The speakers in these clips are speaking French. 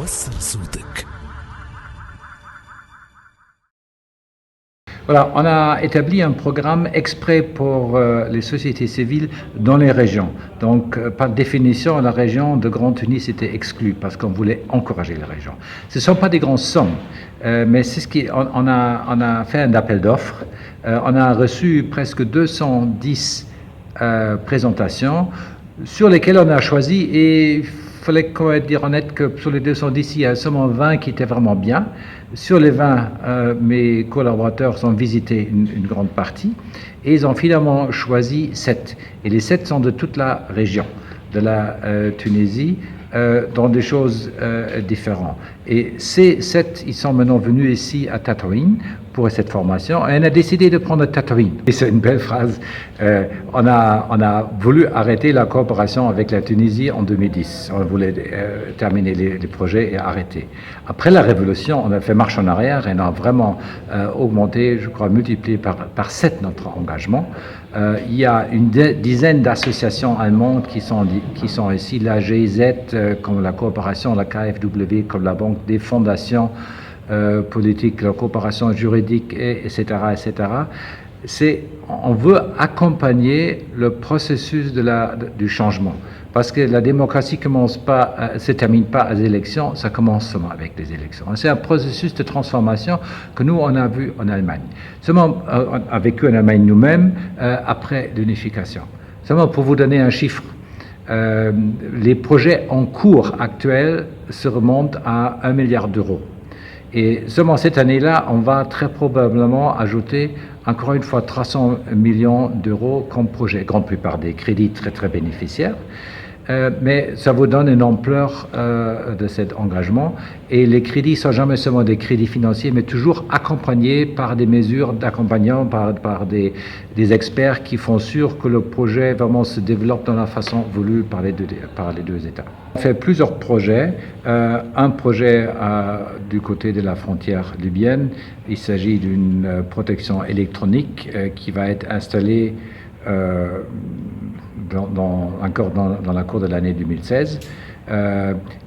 وصل صوتك. Voilà, on a établi un programme exprès pour les sociétés civiles dans les régions. Donc, par définition, la région de Grand Tunis était exclue parce qu'on voulait encourager les régions. Ce ne sont pas des grandes sommes, mais c'est ce qui, on a fait un appel d'offres. On a reçu presque 210 présentations sur lesquelles on a choisi, et il fallait quand même dire honnête que sur les 210, il y a seulement 20 qui étaient vraiment bien. Sur les 20, mes collaborateurs ont visité une grande partie et ils ont finalement choisi 7. Et les 7 sont de toute la région de la Tunisie, dans des choses différentes. Et ces 7, ils sont maintenant venus ici à Tataouine pour cette formation, et on a décidé de prendre Tataouine. Et c'est une belle phrase. On a voulu arrêter la coopération avec la Tunisie en 2010. On voulait terminer les projets et arrêter. Après la Révolution, on a fait marche en arrière et on a vraiment augmenté, je crois, multiplié par 7 notre engagement. Il y a une dizaine d'associations allemandes qui sont ici, la GIZ, comme la coopération, la KfW, comme la Banque des fondations politiques, la coopération juridique, etc., etc. On veut accompagner le processus du changement. Parce que la démocratie se termine pas à des élections, ça commence seulement avec les élections. C'est un processus de transformation que nous, on a vu en Allemagne. Seulement, on a vécu en Allemagne nous-mêmes après l'unification. Seulement pour vous donner un chiffre, les projets en cours actuels se remontent à 1 milliard d'euros. Et seulement cette année-là, on va très probablement ajouter encore une fois 300 millions d'euros comme projet, grande plupart des crédits très très bénéficiaires. Mais ça vous donne une ampleur de cet engagement, et les crédits sont jamais seulement des crédits financiers, mais toujours accompagnés par des mesures d'accompagnement, par des experts qui font sûr que le projet vraiment se développe dans la façon voulue par les deux États. On fait plusieurs projets. Un projet du côté de la frontière libyenne, il s'agit d'une protection électronique qui va être installée encore dans la cour de l'année 2016.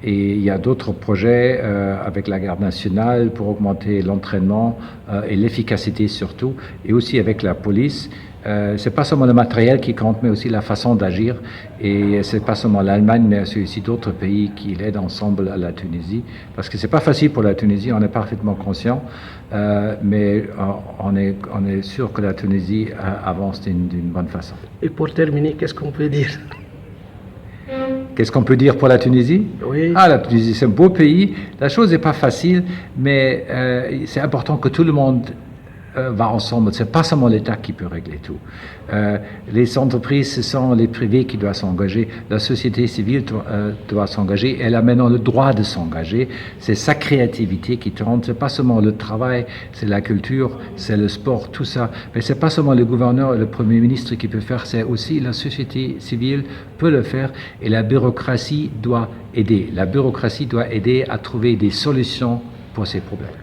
Et il y a d'autres projets avec la garde nationale pour augmenter l'entraînement et l'efficacité surtout, et aussi avec la police. C'est pas seulement le matériel qui compte, mais aussi la façon d'agir. Et c'est pas seulement l'Allemagne, mais c'est aussi d'autres pays qui l'aident ensemble à la Tunisie. Parce que c'est pas facile pour la Tunisie, on est parfaitement conscient, mais on est sûr que la Tunisie avance d'une bonne façon. Et pour terminer, qu'est-ce qu'on peut dire? Qu'est-ce qu'on peut dire pour la Tunisie? Oui. La Tunisie, c'est un beau pays. La chose n'est pas facile, mais c'est important que tout le monde va ensemble. C'est pas seulement l'État qui peut régler tout. Les entreprises, ce sont les privés qui doivent s'engager. La société civile doit s'engager. Elle a maintenant le droit de s'engager. C'est sa créativité qui tourne. C'est pas seulement le travail, c'est la culture, c'est le sport, tout ça. Mais c'est pas seulement le gouverneur et le premier ministre qui peut faire. C'est aussi la société civile peut le faire. Et la bureaucratie doit aider. La bureaucratie doit aider à trouver des solutions pour ces problèmes.